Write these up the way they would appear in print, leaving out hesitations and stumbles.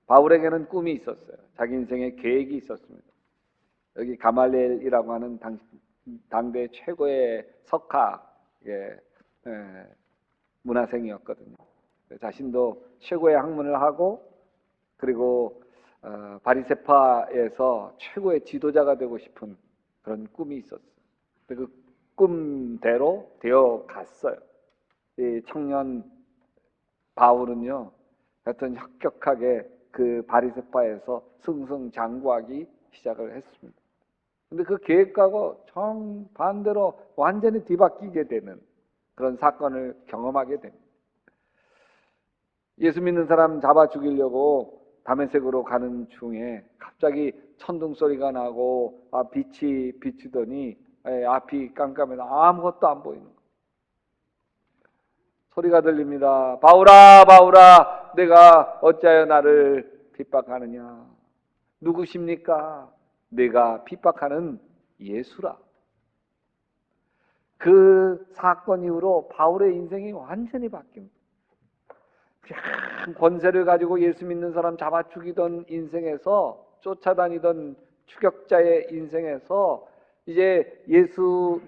바울에게는 꿈이 있었어요. 자기 인생의 계획이 있었습니다. 여기 가말리엘이라고 하는 당대 최고의 석학 문화생이었거든요. 자신도 최고의 학문을 하고 그리고 바리새파에서 최고의 지도자가 되고 싶은 그런 꿈이 있었어요. 그 꿈대로 되어 갔어요. 이 청년 바울은요, 하여튼 혁혁하게 그 바리새파에서 승승장구하기 시작을 했습니다. 근데 그 계획과는 정반대로 완전히 뒤바뀌게 되는 그런 사건을 경험하게 됩니다. 예수 믿는 사람 잡아 죽이려고 다메섹으로 가는 중에 갑자기 천둥 소리가 나고 빛이 비추더니 앞이 깜깜해서 아무것도 안 보이는 거예요. 소리가 들립니다. 바울아, 바울아, 내가 어찌하여 나를 핍박하느냐? 누구십니까? 내가 핍박하는 예수라. 그 사건 이후로 바울의 인생이 완전히 바뀝니다. 권세를 가지고 예수 믿는 사람 잡아 죽이던 인생에서, 쫓아다니던 추격자의 인생에서 이제 예수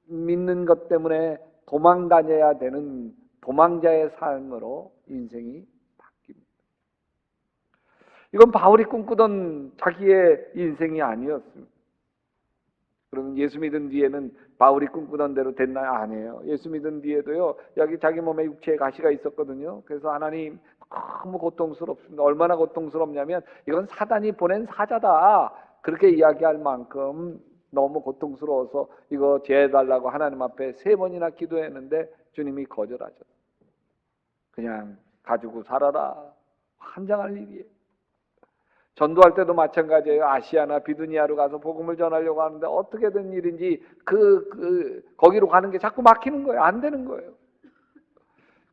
믿는 것 때문에 도망 다녀야 되는 도망자의 삶으로 인생이 바뀝니다. 이건 바울이 꿈꾸던 자기의 인생이 아니었습니다. 그러면 예수 믿은 뒤에는 바울이 꿈꾸던 대로 됐나요? 아니에요. 예수 믿은 뒤에도요, 여기 자기 몸에 육체에 가시가 있었거든요. 그래서 하나님 너무 고통스럽습니다. 얼마나 고통스럽냐면 이건 사단이 보낸 사자다, 그렇게 이야기할 만큼 너무 고통스러워서 이거 제해달라고 하나님 앞에 3번이나 기도했는데 주님이 거절하셨어요. 그냥 가지고 살아라. 환장할 일이에요. 전도할 때도 마찬가지예요. 아시아나 비두니아로 가서 복음을 전하려고 하는데 어떻게 된 일인지 거기로 가는 게 자꾸 막히는 거예요. 안 되는 거예요.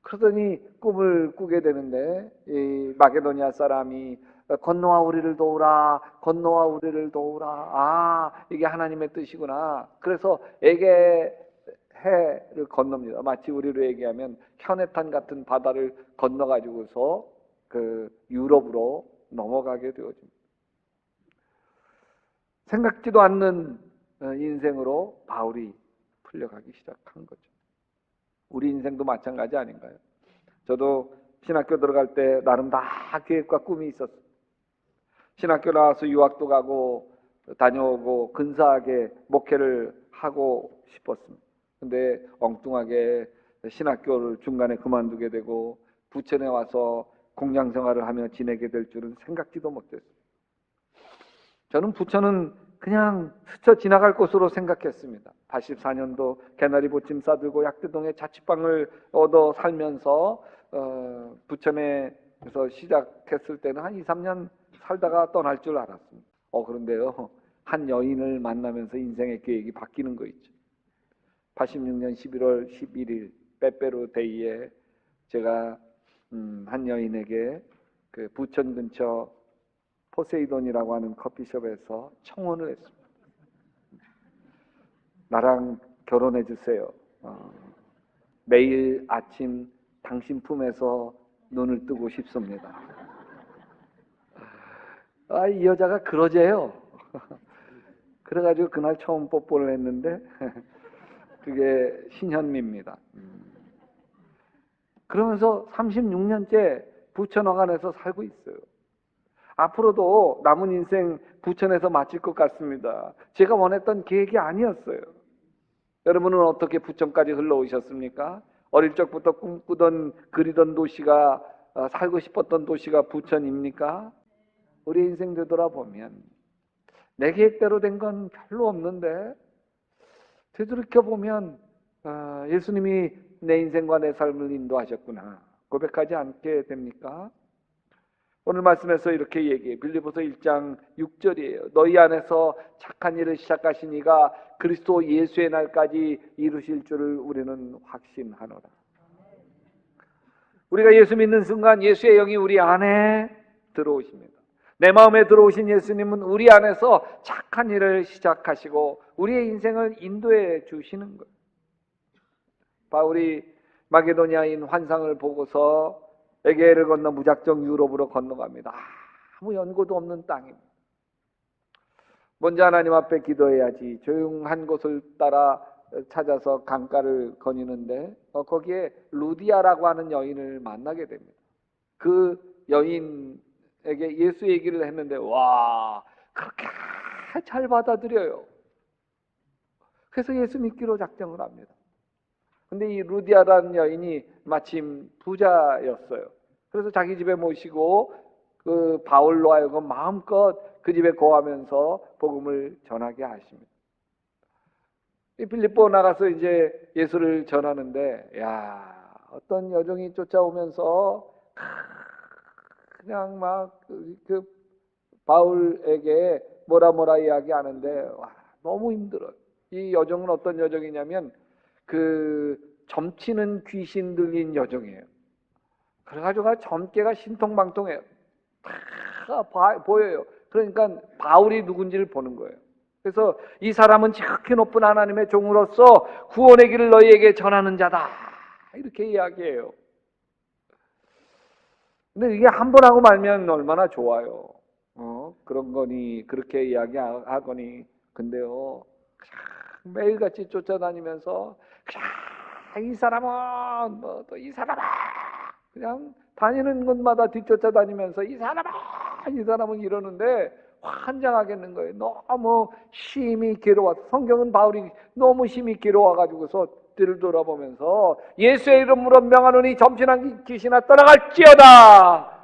그러더니 꿈을 꾸게 되는데 이 마게도니아 사람이 건너와 우리를 도우라, 건너와 우리를 도우라. 아, 이게 하나님의 뜻이구나. 그래서 에게해를 건넙니다. 마치 우리로 얘기하면 현해탄 같은 바다를 건너가지고서 그 유럽으로 넘어가게 되어집니다. 생각지도 않는 인생으로 바울이 풀려가기 시작한 거죠. 우리 인생도 마찬가지 아닌가요? 저도 신학교 들어갈 때 나름 다 계획과 꿈이 있었어요. 신학교 나와서 유학도 가고 다녀오고 근사하게 목회를 하고 싶었습니다. 근데 엉뚱하게 신학교를 중간에 그만두게 되고 부천에 와서 공장 생활을 하며 지내게 될 줄은 생각지도 못했어요. 저는 부천은 그냥 스쳐 지나갈 곳으로 생각했습니다. 84년도 개나리 보침 싸들고 약대동에 자취방을 얻어 살면서 부천에서 시작했을 때는 한 2, 3년 살다가 떠날 줄 알았습니다. 그런데요, 한 여인을 만나면서 인생의 계획이 바뀌는 거 있죠. 86년 11월 11일 빼빼로 데이에 제가 한 여인에게 그 부천 근처 포세이돈이라고 하는 커피숍에서 청혼을 했습니다. 나랑 결혼해 주세요. 매일 아침 당신 품에서 눈을 뜨고 싶습니다. 이 여자가 그러재요. 그래가지고 그날 처음 뽀뽀를 했는데 그게 신현미입니다. 그러면서 36년째 부천 어간에서 살고 있어요. 앞으로도 남은 인생 부천에서 마칠 것 같습니다. 제가 원했던 계획이 아니었어요. 여러분은 어떻게 부천까지 흘러오셨습니까? 어릴 적부터 꿈꾸던 그리던 도시가 살고 싶었던 도시가 부천입니까? 우리 인생 되돌아보면 내 계획대로 된 건 별로 없는데 되돌이켜보면 예수님이 내 인생과 내 삶을 인도하셨구나 고백하지 않게 됩니까? 오늘 말씀에서 이렇게 얘기해요. 빌립보서 1장 6절이에요. 너희 안에서 착한 일을 시작하신 이가 그리스도 예수의 날까지 이루실 줄을 우리는 확신하노라. 우리가 예수 믿는 순간 예수의 영이 우리 안에 들어오십니다. 내 마음에 들어오신 예수님은 우리 안에서 착한 일을 시작하시고 우리의 인생을 인도해 주시는 거예요. 바울이 마게도니아인 환상을 보고서 에게해를 건너 무작정 유럽으로 건너갑니다. 아무 연고도 없는 땅입니다. 먼저 하나님 앞에 기도해야지. 조용한 곳을 따라 찾아서 강가를 거니는데 거기에 루디아라고 하는 여인을 만나게 됩니다. 그 여인에게 예수 얘기를 했는데 와, 그렇게 잘 받아들여요. 그래서 예수 믿기로 작정을 합니다. 근데 이 루디아라는 여인이 마침 부자였어요. 그래서 자기 집에 모시고 그 바울로 하여금 마음껏 그 집에 거하면서 복음을 전하게 하십니다. 이 빌립보 나가서 이제 예수를 전하는데, 야, 어떤 여종이 쫓아오면서 그냥 막 그 바울에게 뭐라 이야기하는데, 와, 너무 힘들어요. 이 여종은 어떤 여종이냐면 그 점치는 귀신 들린 여종이에요. 그래가지고 점괘가 신통방통해요. 다 보여요. 그러니까 바울이 누군지를 보는 거예요. 그래서 이 사람은 지극히 높은 하나님의 종으로서 구원의 길을 너희에게 전하는 자다, 이렇게 이야기해요. 근데 이게 한 번 하고 말면 얼마나 좋아요. 그런 거니 그렇게 이야기하거니. 근데요, 매일같이 쫓아다니면서 이 사람은 뭐 또 이 사람아, 그냥 다니는 곳마다 뒤쫓아다니면서 이 사람은 이러는데 환장하겠는 거예요. 너무 심히 괴로워서. 성경은 바울이 너무 심히 괴로워가지고서 뒤를 돌아보면서 예수의 이름으로 명하노니 점진한 귀신아 떠나갈지어다.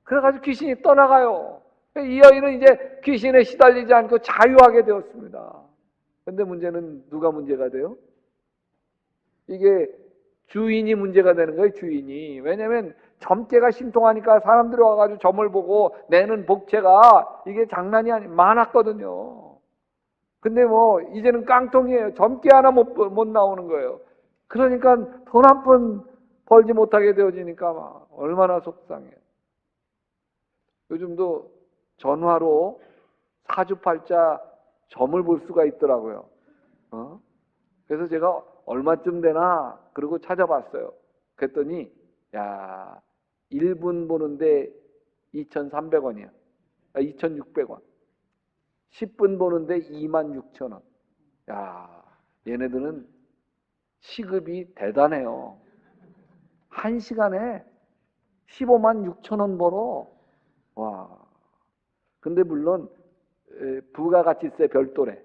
그래가지고 귀신이 떠나가요. 이 여인은 이제 귀신에 시달리지 않고 자유하게 되었습니다. 근데 문제는 누가 문제가 돼요? 이게 주인이 문제가 되는 거예요. 주인이. 왜냐하면 점괘가 신통하니까 사람들이 와가지고 점을 보고 내는 복채가 이게 장난이 많았거든요. 근데 뭐 이제는 깡통이에요. 점괘 하나 못 나오는 거예요. 그러니까 돈 한 푼 벌지 못하게 되어지니까 막 얼마나 속상해요. 요즘도 전화로 사주팔자 점을 볼 수가 있더라고요. 그래서 제가 얼마쯤 되나 그러고 찾아봤어요. 그랬더니 야, 1분 보는데 2,300원이야. 2,600원. 10분 보는데 26,000원. 야, 얘네들은 시급이 대단해요. 1시간에 15만 6천원 벌어. 와. 근데 물론 부가가치세 별도래.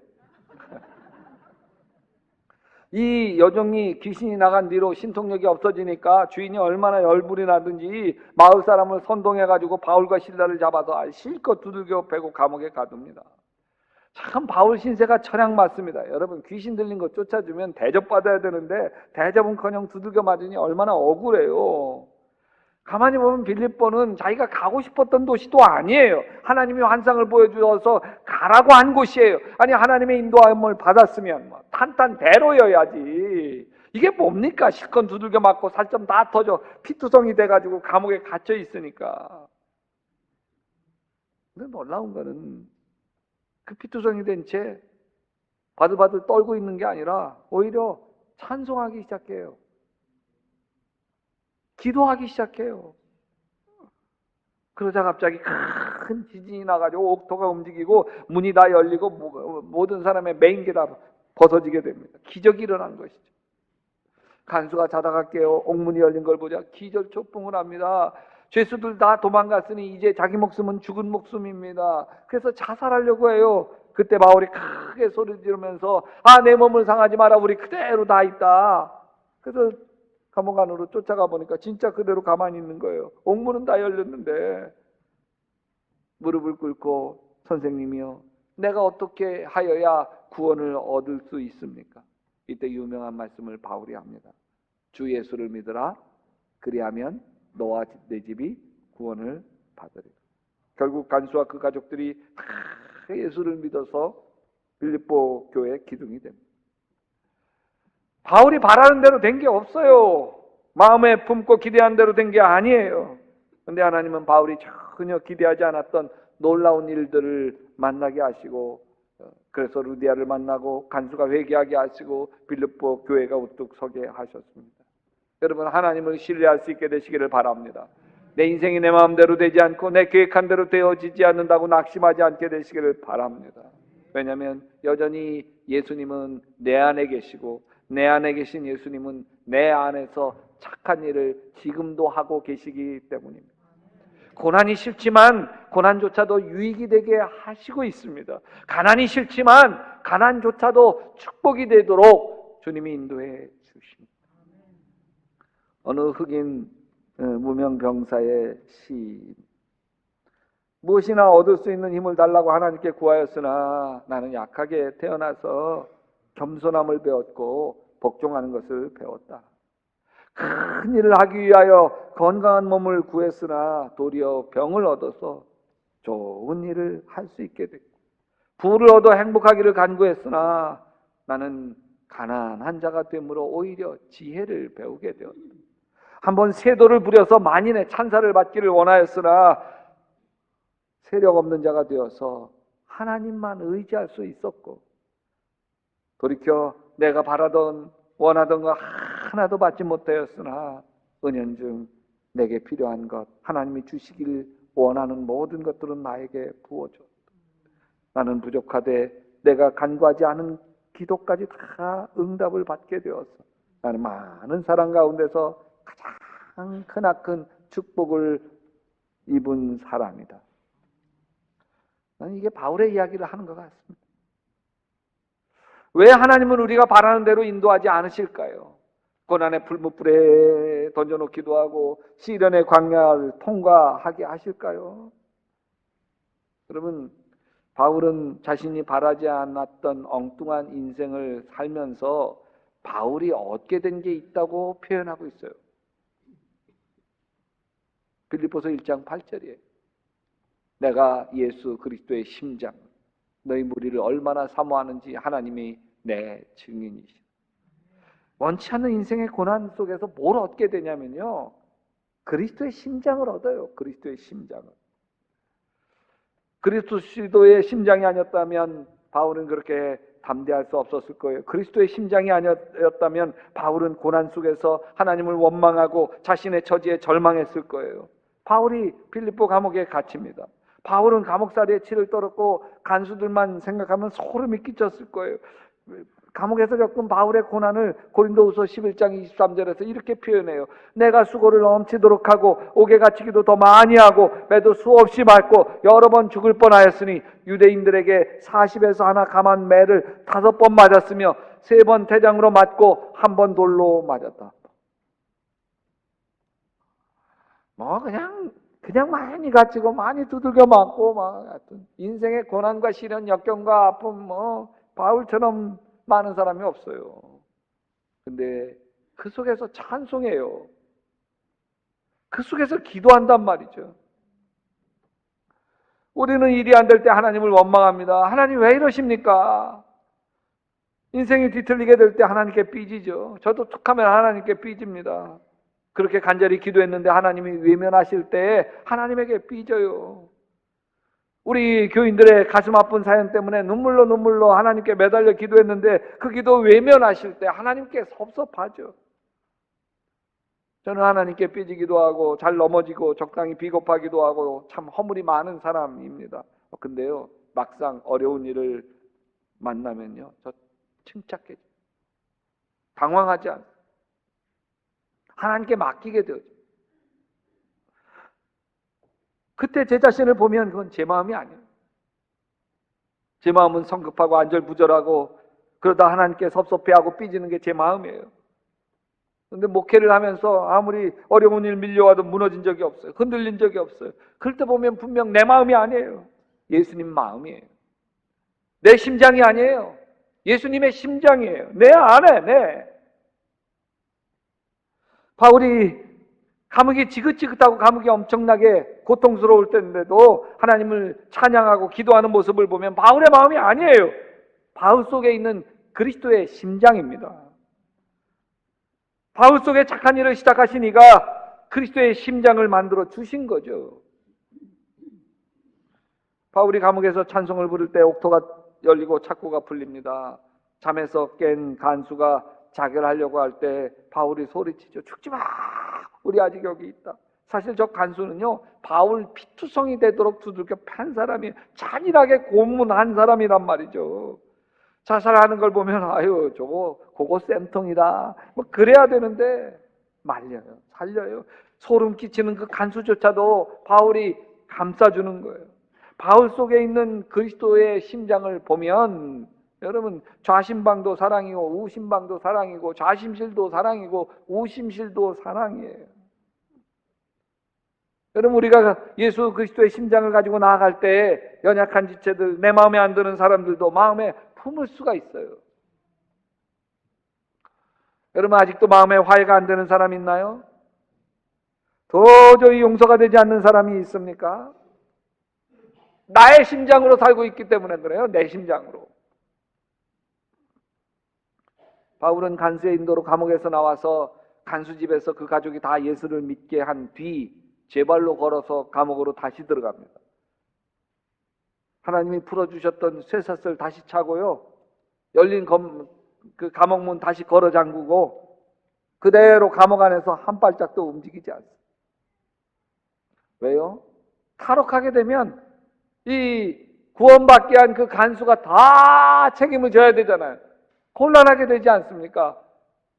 이 여종이 귀신이 나간 뒤로 신통력이 없어지니까 주인이 얼마나 열불이 나든지 마을 사람을 선동해가지고 바울과 실라를 잡아서 실컷 두들겨 패고 감옥에 가둡니다. 참 바울 신세가 철양 맞습니다. 여러분, 귀신 들린 거 쫓아주면 대접받아야 되는데 대접은커녕 두들겨 맞으니 얼마나 억울해요. 가만히 보면 빌립보는 자기가 가고 싶었던 도시도 아니에요. 하나님이 환상을 보여주어서 가라고 한 곳이에요. 아니, 하나님의 인도함을 받았으면 뭐 탄탄대로여야지. 이게 뭡니까? 실컷 두들겨 맞고 살점 다 터져 피투성이 돼가지고 감옥에 갇혀 있으니까. 근데 놀라운 거는 그 피투성이 된 채 바들바들 떨고 있는 게 아니라 오히려 찬송하기 시작해요. 기도하기 시작해요. 그러자 갑자기 큰 지진이 나가지고 옥토가 움직이고 문이 다 열리고 모든 사람의 맹기 다 벗어지게 됩니다. 기적이 일어난 것이죠. 간수가 자다가 깨어 옥문이 열린 걸 보자 기절초풍을 합니다. 죄수들 다 도망갔으니 이제 자기 목숨은 죽은 목숨입니다. 그래서 자살하려고 해요. 그때 바울이 크게 소리 지르면서 내 몸을 상하지 마라, 우리 그대로 다 있다. 그래서 감옥 안으로 쫓아가 보니까 진짜 그대로 가만히 있는 거예요. 옥문은 다 열렸는데 무릎을 꿇고 선생님이요, 내가 어떻게 하여야 구원을 얻을 수 있습니까? 이때 유명한 말씀을 바울이 합니다. 주 예수를 믿으라. 그리하면 너와 내 집이 구원을 받으리라. 결국 간수와 그 가족들이 다 예수를 믿어서 빌립보 교회 기둥이 됩니다. 바울이 바라는 대로 된 게 없어요. 마음에 품고 기대한 대로 된 게 아니에요. 그런데 하나님은 바울이 전혀 기대하지 않았던 놀라운 일들을 만나게 하시고, 그래서 루디아를 만나고 간수가 회개하게 하시고 빌립보 교회가 우뚝 서게 하셨습니다. 여러분, 하나님을 신뢰할 수 있게 되시기를 바랍니다. 내 인생이 내 마음대로 되지 않고 내 계획한 대로 되어지지 않는다고 낙심하지 않게 되시기를 바랍니다. 왜냐하면 여전히 예수님은 내 안에 계시고 내 안에 계신 예수님은 내 안에서 착한 일을 지금도 하고 계시기 때문입니다. 고난이 싫지만 고난조차도 유익이 되게 하시고 있습니다. 가난이 싫지만 가난조차도 축복이 되도록 주님이 인도해 주십니다. 어느 흑인 무명병사의 시, 무엇이나 얻을 수 있는 힘을 달라고 하나님께 구하였으나 나는 약하게 태어나서 겸손함을 배웠고 복종하는 것을 배웠다. 큰 일을 하기 위하여 건강한 몸을 구했으나 도리어 병을 얻어서 좋은 일을 할 수 있게 됐고, 부를 얻어 행복하기를 간구했으나 나는 가난한 자가 됨으로 오히려 지혜를 배우게 되었다. 한번 세도를 부려서 만인의 찬사를 받기를 원하였으나 세력 없는 자가 되어서 하나님만 의지할 수 있었고, 돌이켜 내가 바라던 원하던 것 하나도 받지 못하였으나 은연중 내게 필요한 것, 하나님이 주시길 원하는 모든 것들은 나에게 부어줬다. 나는 부족하되 내가 간구하지 않은 기도까지 다 응답을 받게 되었어. 나는 많은 사람 가운데서 가장 크나큰 축복을 입은 사람이다. 나는 이게 바울의 이야기를 하는 것 같습니다. 왜 하나님은 우리가 바라는 대로 인도하지 않으실까요? 고난의 풀무불에 던져놓기도 하고 시련의 광야를 통과하게 하실까요? 여러분, 바울은 자신이 바라지 않았던 엉뚱한 인생을 살면서 바울이 얻게 된 게 있다고 표현하고 있어요. 빌립보서 1장 8절이에요. 내가 예수 그리스도의 심장, 너희 무리를 얼마나 사모하는지 하나님이 내 증인이시다. 원치 않는 인생의 고난 속에서 뭘 얻게 되냐면요, 그리스도의 심장을 얻어요. 그리스도의 심장을. 그리스도의 심장이 아니었다면 바울은 그렇게 담대할 수 없었을 거예요. 그리스도의 심장이 아니었다면 바울은 고난 속에서 하나님을 원망하고 자신의 처지에 절망했을 거예요. 바울이 빌립보 감옥에 갇힙니다. 바울은 감옥살이에 치를 떨었고 간수들만 생각하면 소름이 끼쳤을 거예요. 감옥에서 겪은 바울의 고난을 고린도후서 11장 23절에서 이렇게 표현해요. 내가 수고를 넘치도록 하고 옥에 갇히기도 더 많이 하고 매도 수없이 맞고 여러 번 죽을 뻔하였으니 유대인들에게 40에서 하나 감한 매를 5번 맞았으며 3번 태장으로 맞고 1번 돌로 맞았다. 그냥 많이 갇히고 많이 두들겨 맞고 하여튼 인생의 고난과 시련, 역경과 아픔 바울처럼 많은 사람이 없어요. 근데 그 속에서 찬송해요. 그 속에서 기도한단 말이죠. 우리는 일이 안 될 때 하나님을 원망합니다. 하나님 왜 이러십니까? 인생이 뒤틀리게 될 때 하나님께 삐지죠. 저도 툭하면 하나님께 삐집니다. 그렇게 간절히 기도했는데 하나님이 외면하실 때 하나님에게 삐져요. 우리 교인들의 가슴 아픈 사연 때문에 눈물로 하나님께 매달려 기도했는데 그 기도 외면하실 때 하나님께 섭섭하죠. 저는 하나님께 삐지기도 하고 잘 넘어지고 적당히 비겁하기도 하고 참 허물이 많은 사람입니다. 근데요, 막상 어려운 일을 만나면요, 저 침착해져요. 당황하지 않아요. 하나님께 맡기게 되죠. 그때 제 자신을 보면 그건 제 마음이 아니에요. 제 마음은 성급하고 안절부절하고 그러다 하나님께 섭섭해하고 삐지는 게 제 마음이에요. 그런데 목회를 하면서 아무리 어려운 일 밀려와도 무너진 적이 없어요. 흔들린 적이 없어요. 그럴 때 보면 분명 내 마음이 아니에요. 예수님 마음이에요. 내 심장이 아니에요. 예수님의 심장이에요. 내 안에. 바울이 감옥이 지긋지긋하고 감옥이 엄청나게 고통스러울 때인데도 하나님을 찬양하고 기도하는 모습을 보면 바울의 마음이 아니에요. 바울 속에 있는 그리스도의 심장입니다. 바울 속에 착한 일을 시작하신 이가 그리스도의 심장을 만들어 주신 거죠. 바울이 감옥에서 찬송을 부를 때 옥토가 열리고 착고가 풀립니다. 잠에서 깬 간수가 자결하려고 할 때 바울이 소리치죠. 죽지 마! 우리 아직 여기 있다. 사실 저 간수는요, 바울 피투성이 되도록 두들겨 팬 사람이, 잔인하게 고문한 사람이란 말이죠. 자살하는 걸 보면 아유 저거 그거 쌤통이다 뭐 그래야 되는데 말려요, 살려요. 소름 끼치는 그 간수조차도 바울이 감싸주는 거예요. 바울 속에 있는 그리스도의 심장을 보면 여러분, 좌심방도 사랑이고 우심방도 사랑이고 좌심실도 사랑이고 우심실도 사랑이에요. 여러분, 우리가 예수 그리스도의 심장을 가지고 나아갈 때 연약한 지체들, 내 마음에 안 드는 사람들도 마음에 품을 수가 있어요. 여러분, 아직도 마음에 화해가 안 되는 사람 있나요? 도저히 용서가 되지 않는 사람이 있습니까? 나의 심장으로 살고 있기 때문에 그래요. 내 심장으로. 바울은 간수의 인도로 감옥에서 나와서 간수집에서 그 가족이 다 예수를 믿게 한 뒤 제발로 걸어서 감옥으로 다시 들어갑니다. 하나님이 풀어주셨던 쇠사슬 다시 차고요, 열린 그 감옥문 다시 걸어 잠그고 그대로 감옥 안에서 한 발짝도 움직이지 않습니다. 왜요? 탈옥하게 되면 이 구원받게 한 그 간수가 다 책임을 져야 되잖아요. 곤란하게 되지 않습니까?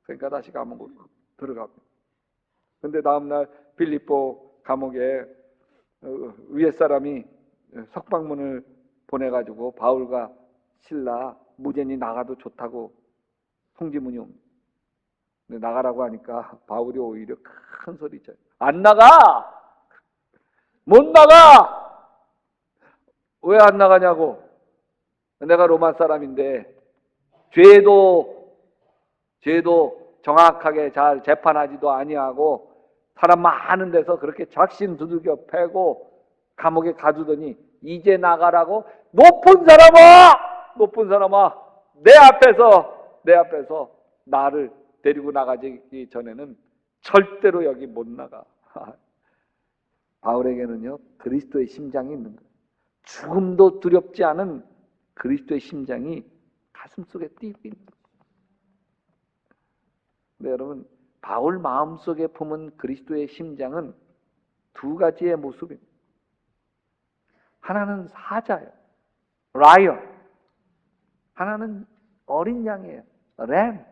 그러니까 다시 감옥으로 들어갑니다. 근데 다음날 빌립보 감옥에 위에 사람이 석방문을 보내가지고 바울과 실라 무죄니 나가도 좋다고 통지문이 옵니다. 근데 나가라고 하니까 바울이 오히려 큰 소리쳐요. 안 나가! 못 나가! 왜 안 나가냐고. 내가 로마 사람인데 죄도 정확하게 잘 재판하지도 아니하고 사람 많은 데서 그렇게 작신 두들겨 패고 감옥에 가두더니 이제 나가라고? 높은 사람아 내 앞에서 나를 데리고 나가기 전에는 절대로 여기 못 나가. 바울에게는요, 그리스도의 심장이 있는 거예요. 죽음도 두렵지 않은 그리스도의 심장이 가슴속에 뛰고 있는 거예요. 근데 여러분, 바울 마음속에 품은 그리스도의 심장은 두 가지의 모습입니다. 하나는 사자예요, 라이언. 하나는 어린 양이에요, 램.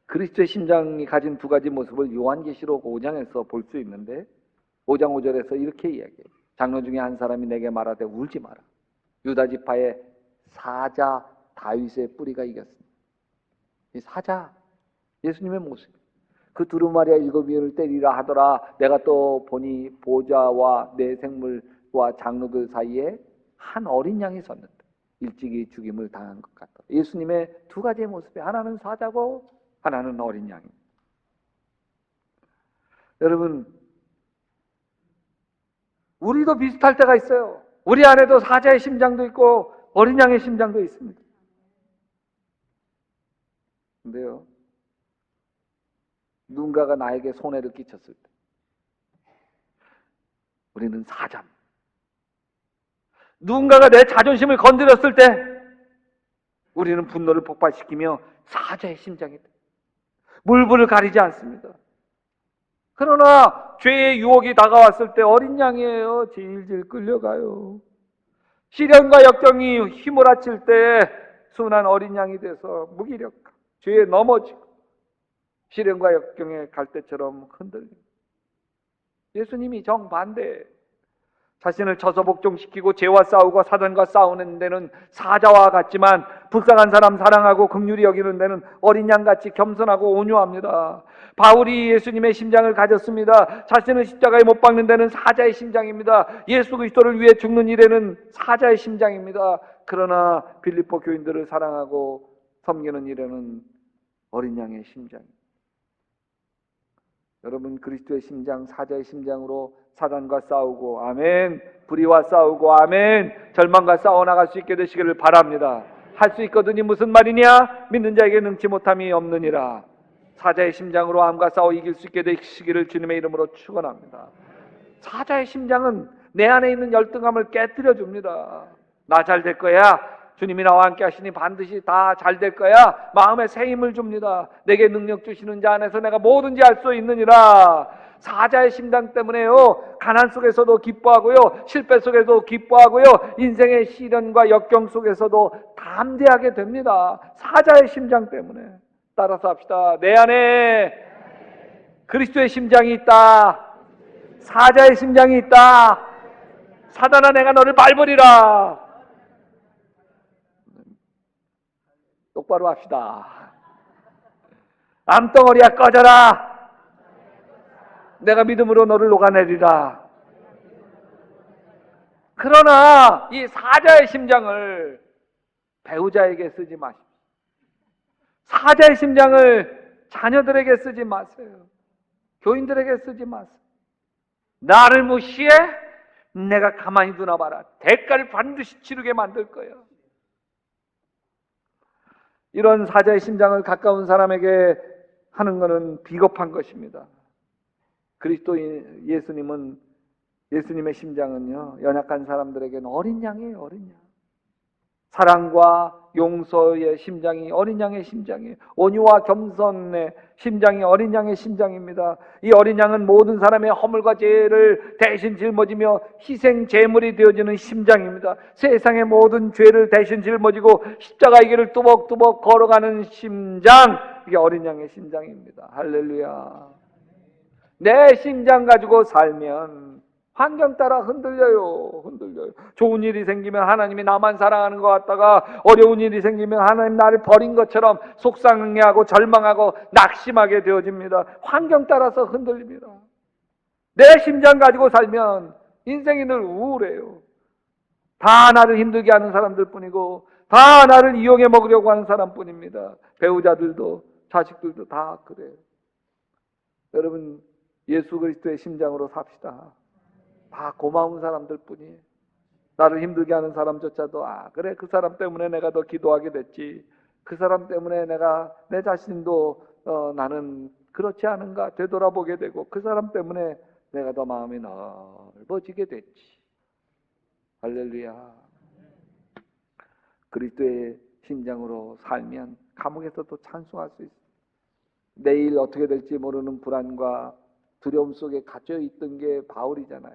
그리스도의 심장이 가진 두 가지 모습을 요한계시록 5장에서 볼 수 있는데 5장 5절에서 이렇게 이야기해요. 장로 중에 한 사람이 내게 말하되 울지 마라. 유다 지파의 사자 다윗의 뿌리가 이겼습니다. 이 사자, 예수님의 모습. 그 두루마리와 7위를 때리라 하더라. 내가 또 보니 보좌와 내 생물과 장로들 사이에 한 어린 양이 섰는데 일찍이 죽임을 당한 것 같다. 예수님의 두 가지의 모습이, 하나는 사자고 하나는 어린 양입니다. 여러분, 우리도 비슷할 때가 있어요. 우리 안에도 사자의 심장도 있고 어린 양의 심장도 있습니다. 근데요, 누군가가 나에게 손해를 끼쳤을 때 우리는 사자입니다. 누군가가 내 자존심을 건드렸을 때 우리는 분노를 폭발시키며 사자의 심장이 돼. 물불을 가리지 않습니다. 그러나 죄의 유혹이 다가왔을 때 어린 양이에요. 질질 끌려가요. 시련과 역경이 휘몰아칠 때 순한 어린 양이 돼서 무기력하고 죄에 넘어지고 시련과 역경의 갈대처럼 흔들립니다. 예수님이 정반대예요. 자신을 쳐서 복종시키고 죄와 싸우고 사단과 싸우는 데는 사자와 같지만 불쌍한 사람 사랑하고 긍휼히 여기는 데는 어린 양같이 겸손하고 온유합니다. 바울이 예수님의 심장을 가졌습니다. 자신을 십자가에 못 박는 데는 사자의 심장입니다. 예수 그리스도를 위해 죽는 일에는 사자의 심장입니다. 그러나 빌립보 교인들을 사랑하고 섬기는 일에는 어린 양의 심장입니다. 여러분, 그리스도의 심장, 사자의 심장으로 사단과 싸우고 아멘, 불의와 싸우고 아멘, 절망과 싸워나갈 수 있게 되시기를 바랍니다. 할 수 있거든이 무슨 말이냐? 믿는 자에게 능치 못함이 없느니라. 사자의 심장으로 암과 싸워 이길 수 있게 되시기를 주님의 이름으로 축원합니다. 사자의 심장은 내 안에 있는 열등감을 깨뜨려 줍니다. 나 잘 될 거야, 주님이 나와 함께 하시니 반드시 다 잘 될 거야. 마음에 새 힘을 줍니다. 내게 능력 주시는 자 안에서 내가 뭐든지 할 수 있느니라. 사자의 심장 때문에요, 가난 속에서도 기뻐하고요, 실패 속에서도 기뻐하고요, 인생의 시련과 역경 속에서도 담대하게 됩니다. 사자의 심장 때문에. 따라서 합시다. 내 안에 그리스도의 심장이 있다. 사자의 심장이 있다. 사단아, 내가 너를 밟으리라. 똑바로 합시다. 암덩어리야, 꺼져라. 내가 믿음으로 너를 녹아내리라. 그러나 이 사자의 심장을 배우자에게 쓰지 마십시오. 사자의 심장을 자녀들에게 쓰지 마세요. 교인들에게 쓰지 마세요. 나를 무시해? 내가 가만히 두나 봐라. 대가를 반드시 치르게 만들 거야. 이런 사자의 심장을 가까운 사람에게 하는 것은 비겁한 것입니다. 그리스도인 예수님의 심장은요, 연약한 사람들에게는 어린 양이에요. 어린 양. 사랑과 용서의 심장이 어린 양의 심장이에요. 온유와 겸손의 심장이 어린 양의 심장입니다. 이 어린 양은 모든 사람의 허물과 죄를 대신 짊어지며 희생 제물이 되어지는 심장입니다. 세상의 모든 죄를 대신 짊어지고 십자가의 길을 뚜벅뚜벅 걸어가는 심장, 이게 어린 양의 심장입니다. 할렐루야. 내 심장 가지고 살면 환경 따라 흔들려요. 좋은 일이 생기면 하나님이 나만 사랑하는 것 같다가 어려운 일이 생기면 하나님 나를 버린 것처럼 속상해하고 절망하고 낙심하게 되어집니다. 환경 따라서 흔들립니다. 내 심장 가지고 살면 인생이 늘 우울해요. 다 나를 힘들게 하는 사람들 뿐이고 다 나를 이용해 먹으려고 하는 사람뿐입니다. 배우자들도 자식들도 다 그래요. 여러분, 예수 그리스도의 심장으로 삽시다. 다 고마운 사람들 뿐이에요. 나를 힘들게 하는 사람조차도 그래, 그 사람 때문에 내가 더 기도하게 됐지. 그 사람 때문에 내가 내 자신도 나는 그렇지 않은가 되돌아보게 되고 그 사람 때문에 내가 더 마음이 넓어지게 됐지. 할렐루야. 그리스도의 심장으로 살면 감옥에서도 찬송할 수 있어요. 내일 어떻게 될지 모르는 불안과 두려움 속에 갇혀 있던 게 바울이잖아요.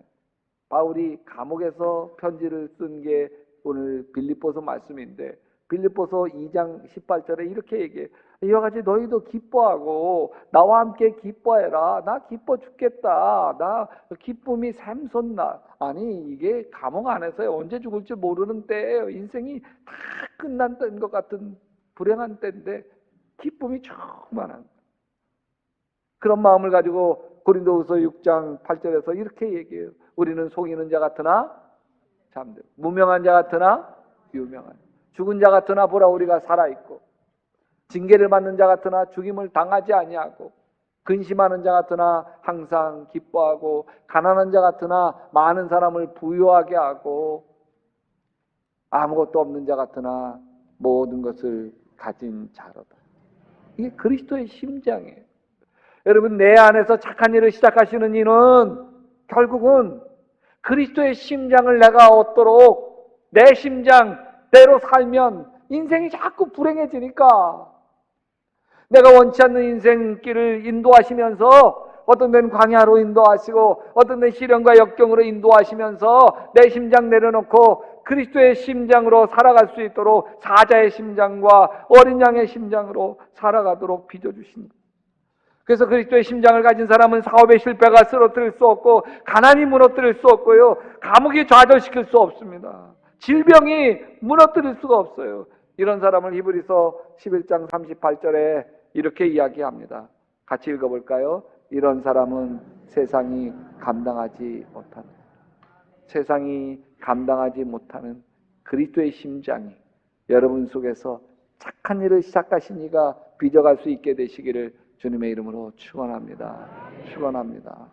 바울이 감옥에서 편지를 쓴 게 오늘 빌립보서 말씀인데, 빌립보서 2장 18절에 이렇게 얘기해요. 이와 같이 너희도 기뻐하고 나와 함께 기뻐해라. 나 기뻐 죽겠다. 나 기쁨이 샘솟나. 아니, 이게 감옥 안에서 언제 죽을지 모르는 때예요. 인생이 다 끝난 때인 것 같은 불행한 때인데 기쁨이 충만한 거예요. 그런 마음을 가지고 고린도후서 6장 8절에서 이렇게 얘기해요. 우리는 속이는 자 같으나 잠들고, 무명한 자 같으나 유명한, 죽은 자 같으나 보라 우리가 살아있고, 징계를 받는 자 같으나 죽임을 당하지 아니하고, 근심하는 자 같으나 항상 기뻐하고, 가난한 자 같으나 많은 사람을 부유하게 하고, 아무것도 없는 자 같으나 모든 것을 가진 자로다. 이게 그리스도의 심장이에요. 여러분, 내 안에서 착한 일을 시작하시는 이는 결국은 그리스도의 심장을 내가 얻도록 내 심장대로 살면 인생이 자꾸 불행해지니까, 내가 원치 않는 인생길을 인도하시면서 어떤 데는 광야로 인도하시고 어떤 데는 시련과 역경으로 인도하시면서 내 심장 내려놓고 그리스도의 심장으로 살아갈 수 있도록 사자의 심장과 어린 양의 심장으로 살아가도록 빚어주십니다. 그래서 그리스도의 심장을 가진 사람은 사업의 실패가 쓰러뜨릴 수 없고, 가난이 무너뜨릴 수 없고요, 감옥이 좌절시킬 수 없습니다. 질병이 무너뜨릴 수가 없어요. 이런 사람을 히브리서 11장 38절에 이렇게 이야기합니다. 같이 읽어볼까요? 이런 사람은 세상이 감당하지 못하는 그리스도의 심장이 여러분 속에서 착한 일을 시작하신 이가 빚어갈 수 있게 되시기를 주님의 이름으로 축원합니다. 축원합니다.